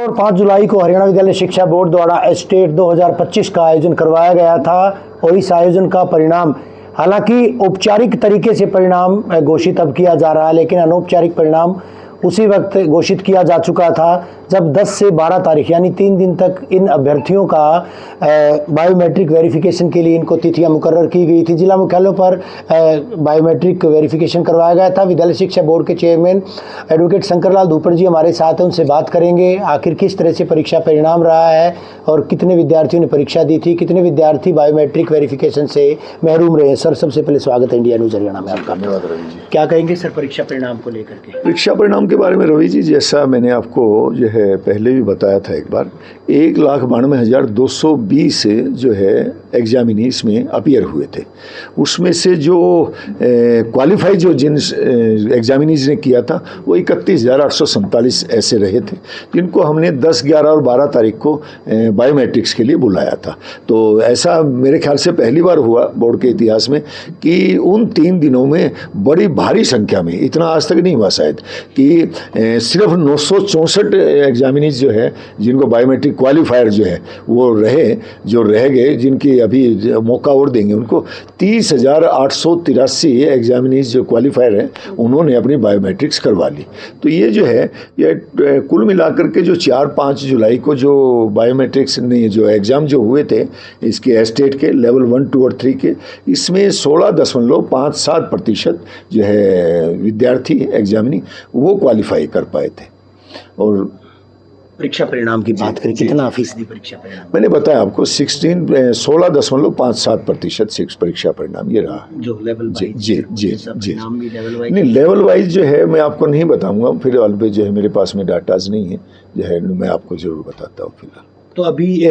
और 5 जुलाई को हरियाणा विद्यालय शिक्षा बोर्ड द्वारा स्टेट 2025 का आयोजन करवाया गया था और इस आयोजन का परिणाम, हालांकि औपचारिक तरीके से परिणाम घोषित अब किया जा रहा है, लेकिन अनौपचारिक परिणाम उसी वक्त घोषित किया जा चुका था जब 10 से 12 तारीख यानी 3 दिन तक इन अभ्यर्थियों का बायोमेट्रिक वेरिफिकेशन के लिए इनको तिथियां मुकर्रर की गई थी। जिला मुख्यालयों पर बायोमेट्रिक वेरिफिकेशन करवाया गया था। विद्यालय शिक्षा बोर्ड के चेयरमैन एडवोकेट शंकरलाल धूपड़ जी हमारे साथ हैं, उनसे बात करेंगे आखिर किस तरह से परीक्षा परिणाम रहा है और कितने विद्यार्थियों ने परीक्षा दी थी, कितने विद्यार्थी बायोमेट्रिक वेरिफिकेशन से महरूम रहे। सर, सबसे पहले स्वागत है इंडिया न्यूज़ हरियाणा में आपका। धन्यवाद रवि जी। क्या कहेंगे सर परीक्षा परिणाम को लेकर के? परीक्षा परिणाम के बारे में रवि जी, जैसा मैंने आपको जो है पहले भी बताया था एक बार, 1,92,220 जो है एग्जामिनीज में अपीयर हुए थे। उसमें से जो क्वालिफाई जो जिन एग्जामिनीज ने किया था वो 31,847 ऐसे रहे थे जिनको हमने 10, 11 और 12 तारीख को बायोमेट्रिक्स के लिए बुलाया था। तो ऐसा मेरे ख्याल से पहली बार हुआ बोर्ड के इतिहास में कि उन 3 दिनों में बड़ी भारी संख्या में, इतना आज तक नहीं हुआ शायद, कि सिर्फ 964 एग्जामिनीज जो है जिनको बायोमेट्रिक क्वालिफायर जो है वो जो रह गए, जिनकी अभी मौका और देंगे उनको 30,883 एग्जामिनीज जो क्वालिफायर हैं उन्होंने अपनी बायोमेट्रिक्स करवा ली। तो ये जो है ये कुल मिलाकर के जो 4-5 जुलाई को जो बायोमेट्रिक्स ने जो एग्ज़ाम जो हुए थे इसके स्टेट के लेवल 1, 2 और 3 के, इसमें 16.57% जो है विद्यार्थी एग्जामिनी वो क्वालिफाई कर पाए थे। और परीक्षा परिणाम की बात करें, कितना फीसदी परीक्षा परिणाम? मैंने बताया आपको 16.57% परीक्षा परिणाम ये रहा जो लेवल वाइज। जी नहीं, लेवल वाइज जो है मैं आपको नहीं बताऊंगा, फिर अलबे जो है मेरे पास में डाटाज नहीं है, जो है मैं आपको जरूर बताता हूँ फिलहाल। तो अभी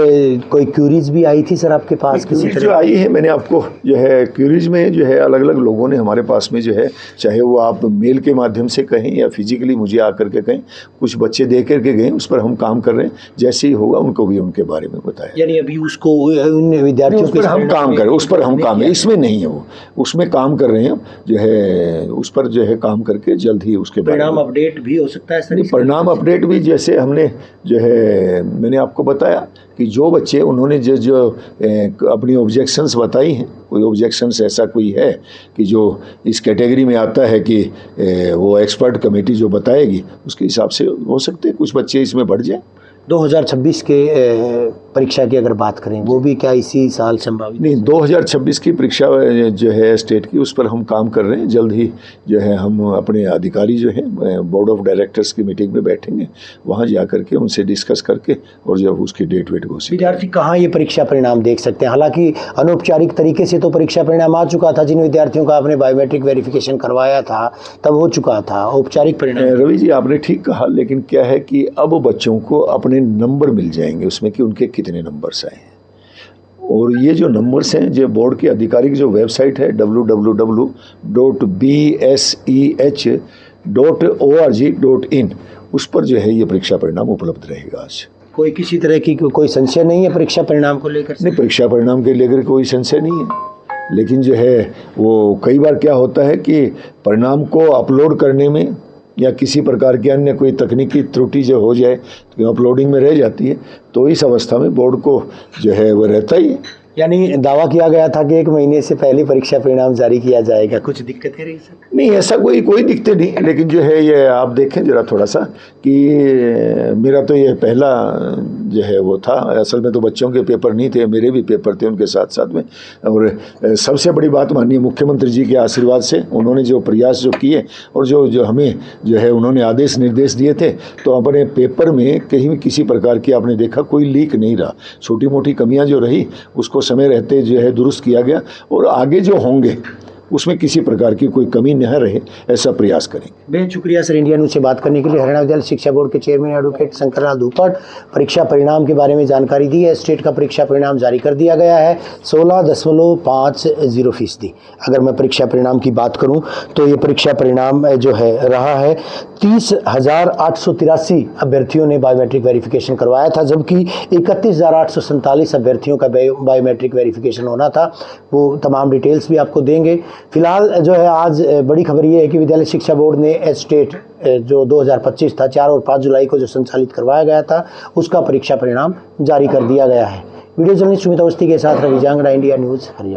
कोई क्यूरीज भी आई थी सर आपके पास? किसी तरह जो आई है, मैंने आपको जो है क्यूरीज में जो है अलग अलग लोगों ने हमारे पास में जो है, चाहे वो आप मेल के माध्यम से कहें या फिजिकली मुझे आकर के कहें, कुछ बच्चे दे करके गए, उस पर हम काम कर रहे हैं। जैसे ही होगा उनको भी उनके बारे में बताया। यानी अभी उसको उन विद्यार्थियों उस पर हम काम करें, उस पर हम काम है, इसमें नहीं है, वो उसमें काम कर रहे हैं जो है, उस पर जो है काम करके जल्द ही उसके परिणाम अपडेट भी हो सकता है सर? परिणाम अपडेट भी जैसे हमने जो है मैंने आपको बताया कि जो बच्चे उन्होंने जो अपनी ऑब्जेक्शंस बताई हैं, कोई ऑब्जेक्शंस ऐसा कोई है कि जो इस कैटेगरी में आता है कि वो एक्सपर्ट कमेटी जो बताएगी उसके हिसाब से हो सकते हैं कुछ बच्चे इसमें बढ़ जाए। 2026 के परीक्षा की अगर बात करें, वो भी क्या इसी साल संभावित? नहीं, 2026 की परीक्षा जो है स्टेट की, उस पर हम काम कर रहे हैं। जल्द ही जो है हम अपने अधिकारी जो है बोर्ड ऑफ डायरेक्टर्स की मीटिंग में बैठेंगे, वहाँ जा करके उनसे डिस्कस करके और जब उसकी डेट वेट घोषित। विद्यार्थी कहाँ ये परीक्षा परिणाम देख सकते हैं? हालांकि अनौपचारिक तरीके से तो परीक्षा परिणाम आ चुका था, जिन विद्यार्थियों का आपने बायोमेट्रिक वेरिफिकेशन करवाया था तब हो चुका था औपचारिक परिणाम। रवि जी, आपने ठीक कहा, लेकिन क्या है कि अब बच्चों को अपने नंबर मिल जाएंगे उसमें कि उनके कितने नंबर्स आए हैं, और ये जो नंबर्स हैं जो बोर्ड की आधिकारिक जो वेबसाइट है www.bseh.org.in, उस पर जो है ये परीक्षा परिणाम उपलब्ध रहेगा। आज कोई किसी तरह की कोई संशय नहीं है परीक्षा परिणाम को लेकर? नहीं, परीक्षा परिणाम के लेकर कोई संशय नहीं है, लेकिन जो है वो कई बार क्या होता है कि परिणाम को अपलोड करने में या किसी प्रकार की अन्य कोई तकनीकी त्रुटि जो हो जाए तो अपलोडिंग में रह जाती है, तो इस अवस्था में बोर्ड को जो है वो रहता ही है। यानी दावा किया गया था कि 1 महीने से पहले परीक्षा परिणाम जारी किया जाएगा, कुछ दिक्कतें रही सर? नहीं, ऐसा कोई दिक्कत नहीं, लेकिन जो है ये आप देखें जरा थोड़ा सा कि मेरा तो ये पहला जो है वो था, असल में तो बच्चों के पेपर नहीं थे, मेरे भी पेपर थे उनके साथ साथ में। और सबसे बड़ी बात माननीय मुख्यमंत्री जी के आशीर्वाद से उन्होंने जो प्रयास जो किए और जो हमें जो है उन्होंने आदेश निर्देश दिए थे, तो अपने पेपर में कहीं भी किसी प्रकार की आपने देखा कोई लीक नहीं रहा। छोटी मोटी कमियां जो रही उसको समय रहते जो है दुरुस्त किया गया, और आगे जो होंगे उसमें किसी प्रकार की कोई कमी न रहे, ऐसा प्रयास करेंगे। बेहद शुक्रिया सर इंडिया न्यूज़ से बात करने के लिए। हरियाणा विद्यालय शिक्षा बोर्ड के चेयरमैन एडवोकेट शंकरलाल धूपड़ परीक्षा परिणाम के बारे में जानकारी दी है। स्टेट का परीक्षा परिणाम जारी कर दिया गया है 16.50%। अगर मैं परीक्षा परिणाम की बात करूं तो ये परीक्षा परिणाम जो है रहा है 30,883 अभ्यर्थियों ने बायोमेट्रिक वेरिफिकेशन करवाया था, जबकि 31,847 अभ्यर्थियों का बायोमेट्रिक वेरिफिकेशन होना था। वो तमाम डिटेल्स भी आपको देंगे। फिलहाल जो है आज बड़ी खबर ये है कि विद्यालय शिक्षा बोर्ड ने एस्टेट जो 2025 था 4 और 5 जुलाई को जो संचालित करवाया गया था उसका परीक्षा परिणाम जारी कर दिया गया है। वीडियो जर्नलिस्ट सुमिता अवस्थी के साथ रवि जांगड़ा, इंडिया न्यूज़ हरियाणा।